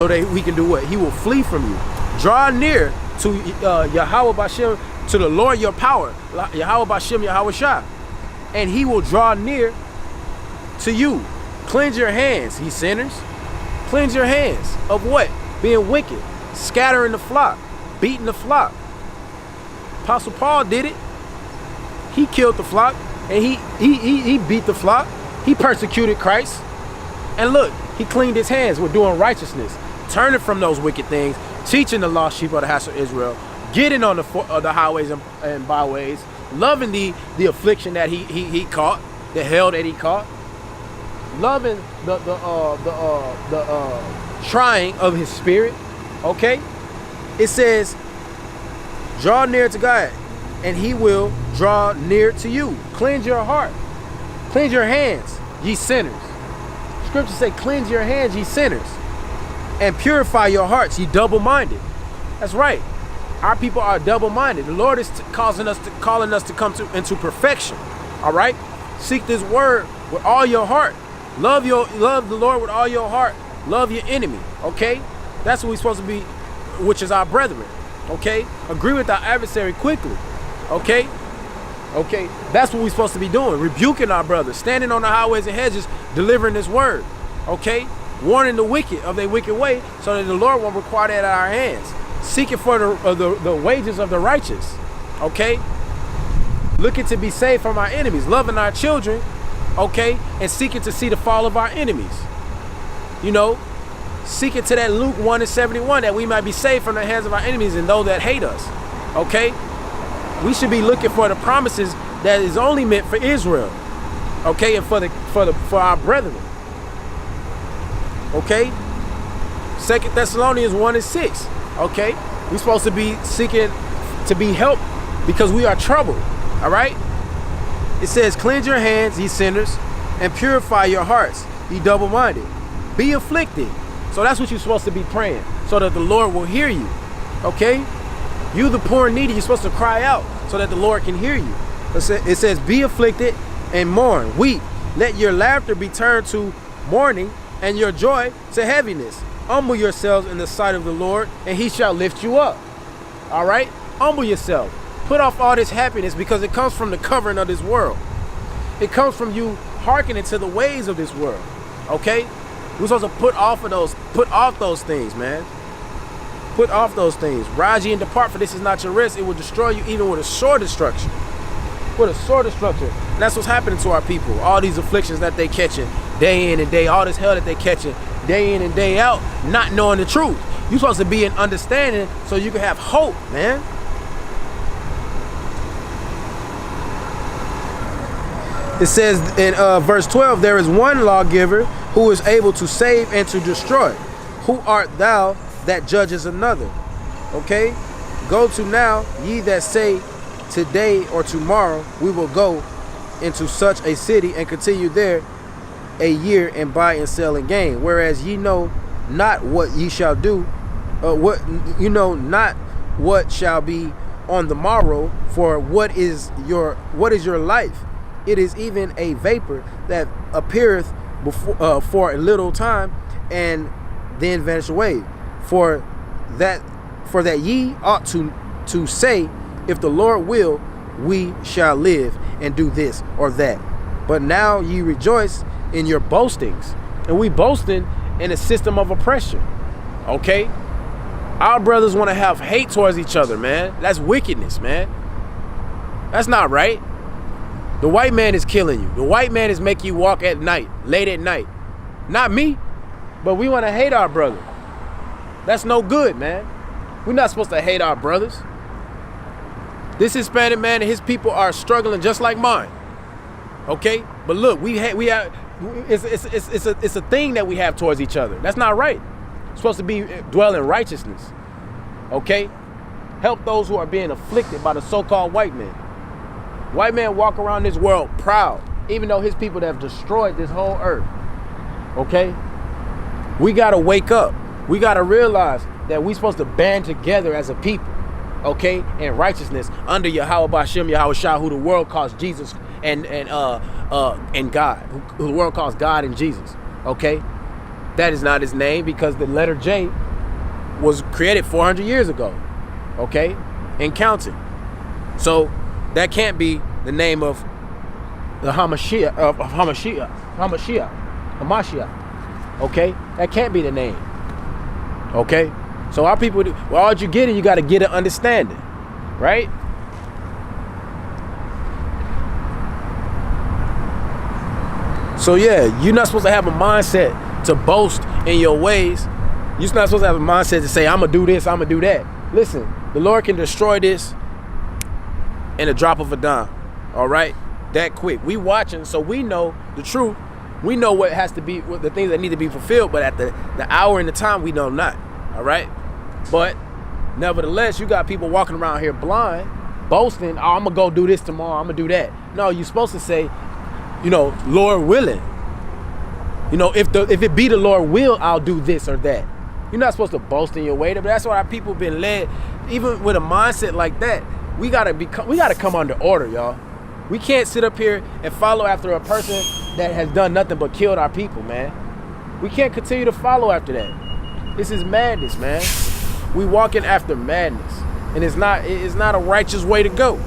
so that we can do what? He will flee from you. Draw near to Yahweh Bashem, to the Lord your power, Yahweh Bashem, Yahweh Shah, and he will draw near to you. Cleanse your hands, ye sinners. Cleanse your hands of what? Being wicked, scattering the flock, beating the flock. Apostle Paul did it. He killed the flock, and he beat the flock. He persecuted Christ. And look, he cleaned his hands with doing righteousness, turning from those wicked things, teaching the lost sheep of the house of Israel, getting on the highways and byways, loving the affliction that he caught, the hell that he caught, loving the trying of his spirit. Okay, it says, draw near to God, and he will draw near to you. Cleanse your heart, cleanse your hands, ye sinners. Scripture say, cleanse your hands, ye sinners, and purify your hearts, ye double-minded. That's right. Our people are double-minded. The Lord is calling us to come into perfection. All right. Seek this word with all your heart. Love the Lord with all your heart. Love your enemy. Okay. That's what we're supposed to be, which is our brethren. Okay. Agree with our adversary quickly. Okay. Okay, that's what we're supposed to be doing. Rebuking our brothers, standing on the highways and hedges, delivering this word. Okay, warning the wicked of their wicked way, so that the Lord won't require that at our hands. Seeking for the wages of the righteous. Okay, looking to be saved from our enemies, loving our children. Okay, and seeking to see the fall of our enemies. You know, seeking to that Luke 1:71, that we might be saved from the hands of our enemies and those that hate us. Okay. We should be looking for the promises that is only meant for Israel, okay, and for our brethren, okay. 2 Thessalonians 1:6, okay. We're supposed to be seeking to be helped because we are troubled. All right. It says, cleanse your hands, ye sinners, and purify your hearts, ye double-minded. Be afflicted. So that's what you're supposed to be praying, so that the Lord will hear you. Okay. You, the poor and needy, you're supposed to cry out so that the Lord can hear you. It says, be afflicted and mourn, weep. Let your laughter be turned to mourning and your joy to heaviness. Humble yourselves in the sight of the Lord, and he shall lift you up. All right? Humble yourself. Put off all this happiness, because it comes from the covering of this world. It comes from you hearkening to the ways of this world. Okay? We're supposed to put off those things, man. Put off those things. Rise ye and depart, for this is not your rest. It will destroy you even with a sore destruction. With a sore destruction. And that's what's happening to our people. All these afflictions that they catching day in and day, all this hell that they catching day in and day out, not knowing the truth. You're supposed to be in understanding so you can have hope, man. It says in verse 12, there is one lawgiver who is able to save and to destroy. Who art thou that judges another? Okay, go to now, ye that say today or tomorrow we will go into such a city and continue there a year and buy and sell and gain, whereas ye know not what ye shall do, what you know not what shall be on the morrow. For what is your life? It is even a vapor that appeareth before for a little time and then vanish away. For that ye ought to say, if the Lord will, we shall live and do this or that. But now ye rejoice in your boastings, and we boasting in a system of oppression. Okay, our brothers want to have hate towards each other, man. That's wickedness, man. That's not right. The white man is killing you. The white man is making you walk at night, late at night. Not me, but we want to hate our brother. That's no good, man. We're not supposed to hate our brothers. This Hispanic man and his people are struggling just like mine. Okay, but look, it's a thing that we have towards each other. That's not right. We're supposed to be dwell in righteousness. Okay, help those who are being afflicted by the so-called white man. White man walk around this world proud, even though his people have destroyed this whole earth. Okay, we gotta wake up. We got to realize that we're supposed to band together as a people, okay, in righteousness under Yahweh Bashem, Yahweh Shah, who the world calls Jesus and God, who the world calls God and Jesus, okay? That is not his name because the letter J was created 400 years ago, okay, and counting. So that can't be the name of the Hamashiach, okay? That can't be the name, okay? So our people, well, all you get it, you got to get an understanding, right? So yeah, you're not supposed to have a mindset to boast in your ways. You're not supposed to have a mindset to say, I'm going to do this, I'm going to do that. Listen, the Lord can destroy this in a drop of a dime, all right? That quick. We watching, so we know the truth. We know what has to be, what the things that need to be fulfilled, but at the hour and the time, we know not, all right? But nevertheless, you got people walking around here blind, boasting, oh, I'm going to go do this tomorrow, I'm going to do that. No, you're supposed to say, you know, Lord willing. You know, if it be the Lord will, I'll do this or that. You're not supposed to boast in your way, but that's why our people been led, even with a mindset like that. We gotta come under order, y'all. We can't sit up here and follow after a person that has done nothing but killed our people, man. We can't continue to follow after that. This is madness, man. We walking after madness, and it's not a righteous way to go.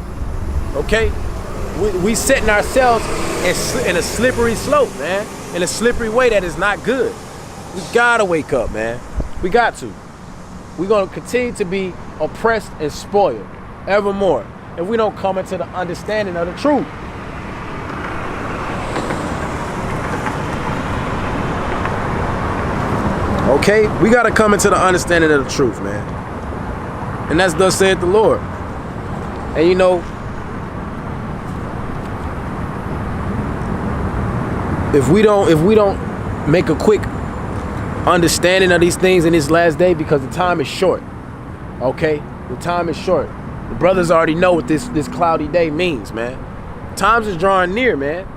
Okay, we setting ourselves in a slippery slope, man, in a slippery way that is not good. We gotta wake up, man. We got to. We're gonna continue to be oppressed and spoiled evermore if we don't come into the understanding of the truth. Okay, we gotta come into the understanding of the truth, man. And that's thus saith the Lord. And you know, if we don't make a quick understanding of these things in this last day, because the time is short, okay? The time is short. The brothers already know what this cloudy day means, man. Times is drawing near, man.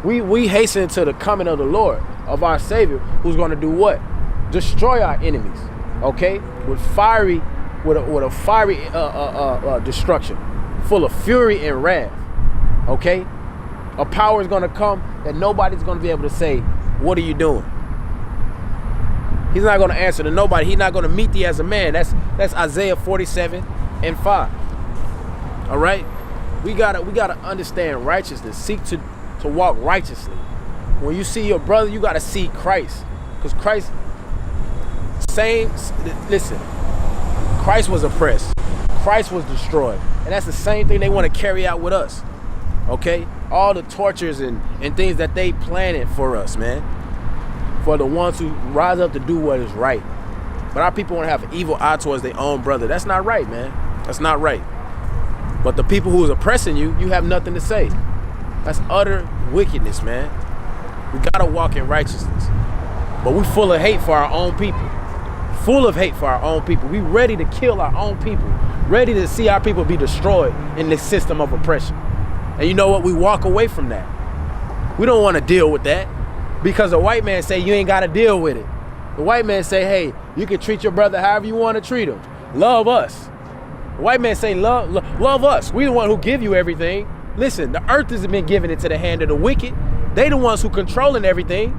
We hasten to the coming of the Lord, of our Savior, who's going to do what? Destroy our enemies, okay? With a fiery destruction, full of fury and wrath, okay? A power is going to come that nobody's going to be able to say, what are you doing? He's not going to answer to nobody. He's not going to meet thee as a man. That's Isaiah 47:5. All right? We gotta understand righteousness. Seek to walk righteously. When you see your brother, you gotta see Christ. Because Christ, listen, Christ was oppressed. Christ was destroyed. And that's the same thing they want to carry out with us. Okay? All the tortures and things that they planning for us, man. For the ones who rise up to do what is right. But our people want to have an evil eye towards their own brother. That's not right, man. That's not right. But the people who is oppressing you, you have nothing to say. That's utter wickedness, man. We gotta walk in righteousness. But we full of hate for our own people. Full of hate for our own people. We ready to kill our own people. Ready to see our people be destroyed in this system of oppression. And you know what? We walk away from that. We don't want to deal with that. Because the white man say you ain't got to deal with it. The white man say, hey, you can treat your brother however you want to treat him. Love us. The white man say, love us. We the one who give you everything. Listen, the earth has been giving it to the hand of the wicked. They the ones who controlling everything.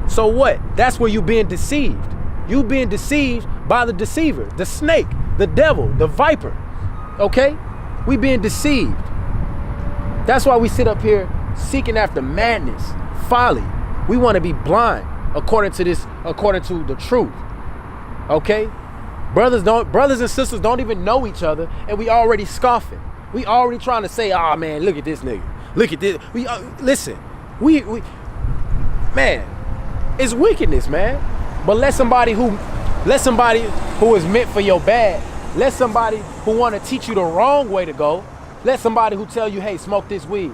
So what? That's where you being deceived. You being deceived by the deceiver, the snake, the devil, the viper. Okay? We being deceived. That's why we sit up here seeking after madness, folly. We want to be blind according to the truth. Okay? Brothers and sisters don't even know each other, and we already scoffing. We already trying to say, oh man, look at this nigga. Look at this. Listen, man, it's wickedness, man. But let somebody who is meant for your bad, let somebody who want to teach you the wrong way to go, let somebody who tell you, hey, smoke this weed,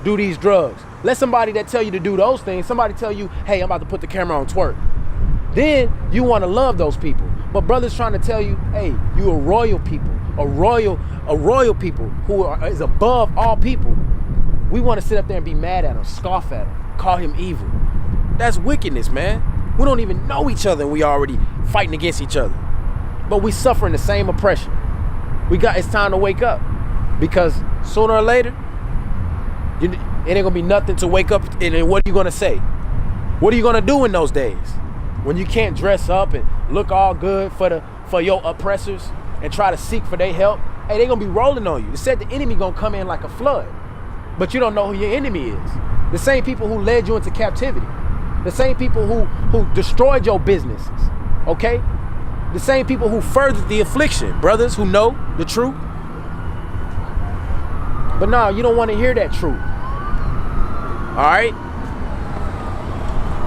do these drugs. Let somebody that tell you to do those things, somebody tell you, hey, I'm about to put the camera on twerk. Then you want to love those people. But brothers trying to tell you, hey, you a royal people, a royal people who is above all people. We want to sit up there and be mad at him, scoff at him, call him evil. That's wickedness, man. We don't even know each other and we already fighting against each other. But we suffering the same oppression. It's time to wake up. Because sooner or later, it ain't gonna be nothing to wake up and what are you gonna say? What are you gonna do in those days when you can't dress up and look all good for your oppressors and try to seek for their help? Hey, they're gonna be rolling on you. It said the enemy gonna come in like a flood, but you don't know who your enemy is. The same people who led you into captivity, the same people who destroyed your businesses, okay? The same people who furthered the affliction, brothers who know the truth. But no, you don't want to hear that truth. All right?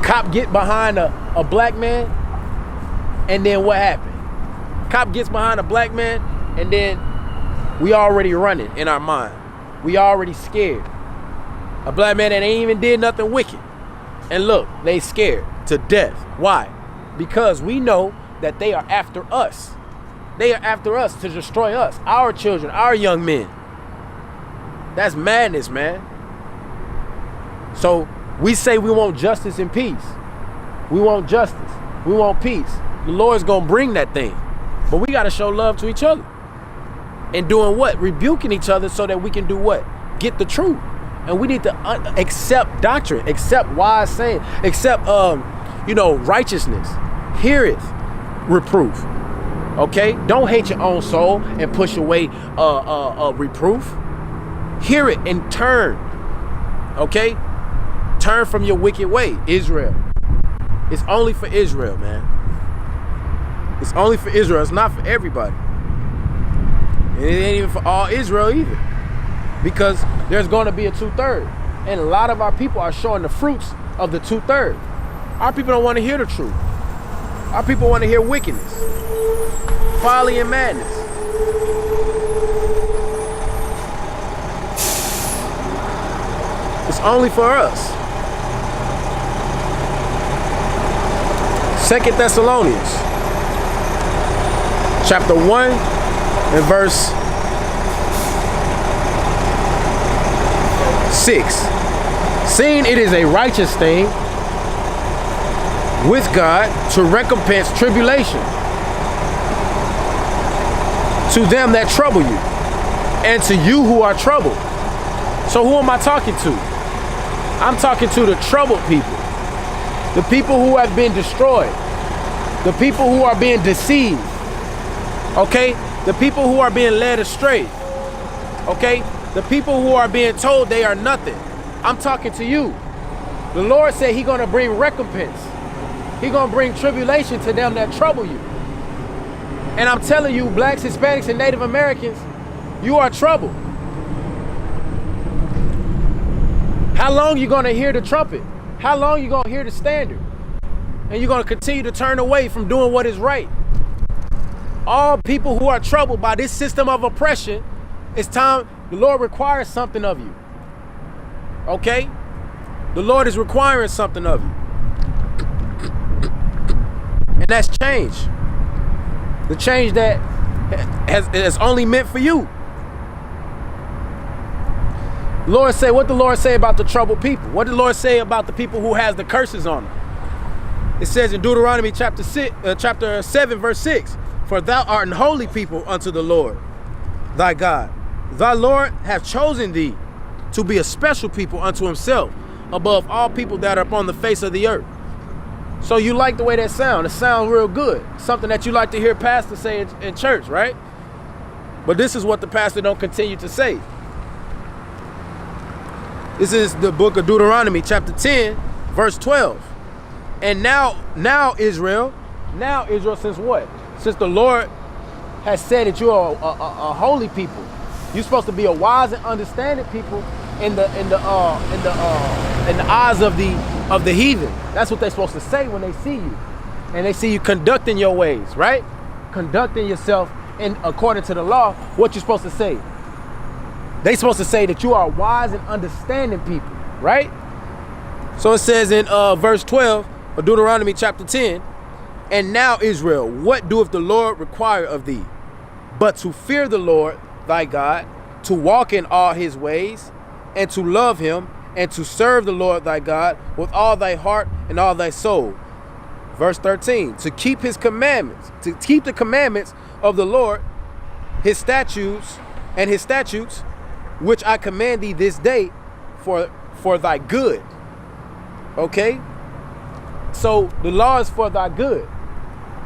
Cop get behind a black man, and then what happened? Cop gets behind a black man, and then we already running in our mind. We already scared. A black man that ain't even did nothing wicked. And look, they scared to death. Why? Because we know that they are after us. They are after us to destroy us, our children, our young men. That's madness, man. So we say we want justice and peace. We want justice. We want peace. The Lord's gonna bring that thing. But we gotta show love to each other. And doing what? Rebuking each other so that we can do what? Get the truth. And we need to accept doctrine, accept wise saying, accept righteousness. Hear it. Reproof. Okay? Don't hate your own soul and push away reproof. Hear it and turn. Okay? Turn from your wicked way, Israel. It's only for Israel, man. It's only for Israel. It's not for everybody. And it ain't even for all Israel either. Because there's going to be a 2/3. And a lot of our people are showing the fruits of the 2/3. Our people don't want to hear the truth. Our people want to hear wickedness, folly, and madness. It's only for us. 2 Thessalonians chapter 1 and verse 6. Seeing it is a righteous thing with God to recompense tribulation to them that trouble you, and to you who are troubled. So who am I talking to? I'm talking to the troubled people, the people who have been destroyed, the people who are being deceived, okay? The people who are being led astray, okay? The people who are being told they are nothing. I'm talking to you. The Lord said He's gonna bring recompense. He's gonna bring tribulation to them that trouble you. And I'm telling you, blacks, Hispanics, and Native Americans, you are troubled. How long you gonna hear the trumpet? How long you gonna hear the standard? And you're gonna continue to turn away from doing what is right. All people who are troubled by this system of oppression, it's time. The Lord requires something of you. Okay? The Lord is requiring something of you. And that's change. The change that is only meant for you. Lord say, what the Lord say about the troubled people? What did the Lord say about the people who has the curses on them? It says in Deuteronomy chapter 7, verse 6, for thou art an holy people unto the Lord, thy God. Thy Lord hath chosen thee to be a special people unto himself above all people that are upon the face of the earth. So you like the way that sound. It sounds real good. Something that you like to hear pastor say in church, right? But this is what the pastor don't continue to say. This is the book of Deuteronomy, chapter 10, verse 12. And now Israel, since what? Since the Lord has said that you are a holy people, you're supposed to be a wise and understanding people in the eyes of the heathen. That's what they're supposed to say when they see you, and they see you conducting your ways, right? Conducting yourself in according to the law. What you're supposed to say? They're supposed to say that you are wise and understanding people, right? So it says in verse 12 of Deuteronomy chapter 10, and now Israel, what doeth the Lord require of thee? But to fear the Lord thy God, to walk in all his ways, and to love him, and to serve the Lord thy God with all thy heart and all thy soul. Verse 13, to keep his commandments, to keep the commandments of the Lord, his statutes, which I command thee this day for thy good. Okay? So the law is for thy good.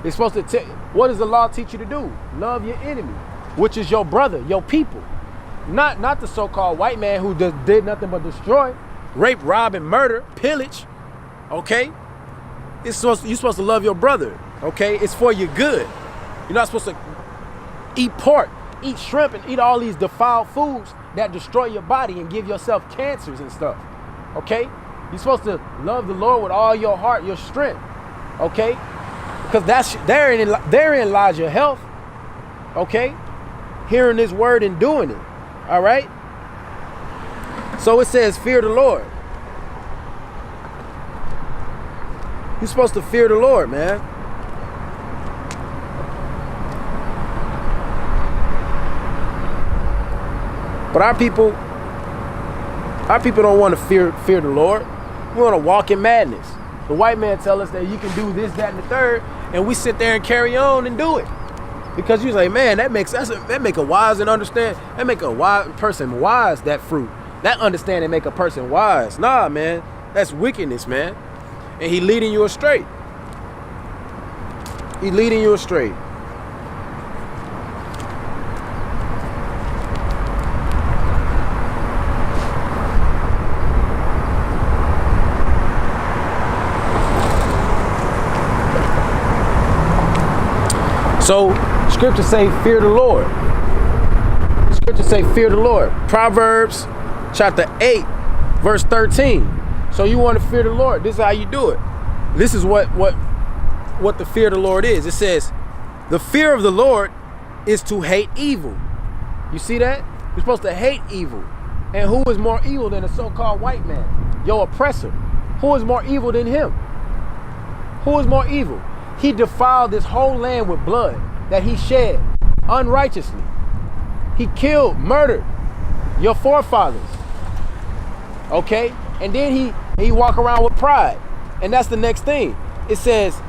It's supposed to tell. What does the law teach you to do? Love your enemy, which is your brother, your people. Not the so-called white man who just did nothing but destroy, rape, rob, and murder, pillage. Okay? You're supposed to love your brother. Okay? It's for your good. You're not supposed to eat pork, eat shrimp, and eat all these defiled foods that destroy your body and give yourself cancers and stuff. Okay? You're supposed to love the Lord with all your heart, your strength. Okay? Because therein lies your health. Okay? Hearing this word and doing it. All right? So it says, fear the Lord. You're supposed to fear the Lord, man. But our people don't want to fear the Lord. We want to walk in madness. The white man tell us that you can do this, that, and the third, and we sit there and carry on and do it. Because you say, man, that make a wise and understand. That make a wise person wise, that fruit. That understanding make a person wise. Nah, man, that's wickedness, man. And he leading you astray. He leading you astray. So scripture say, fear the Lord. Scripture say, fear the Lord. Proverbs chapter 8, verse 13. So you want to fear the Lord. This is how you do it. This is what the fear of the Lord is. It says, the fear of the Lord is to hate evil. You see that? You're supposed to hate evil. And who is more evil than a so-called white man? Your oppressor. Who is more evil than him? Who is more evil? He defiled this whole land with blood that he shed unrighteously. He killed, murdered your forefathers. Okay? And then he walk around with pride. And that's the next thing. It says,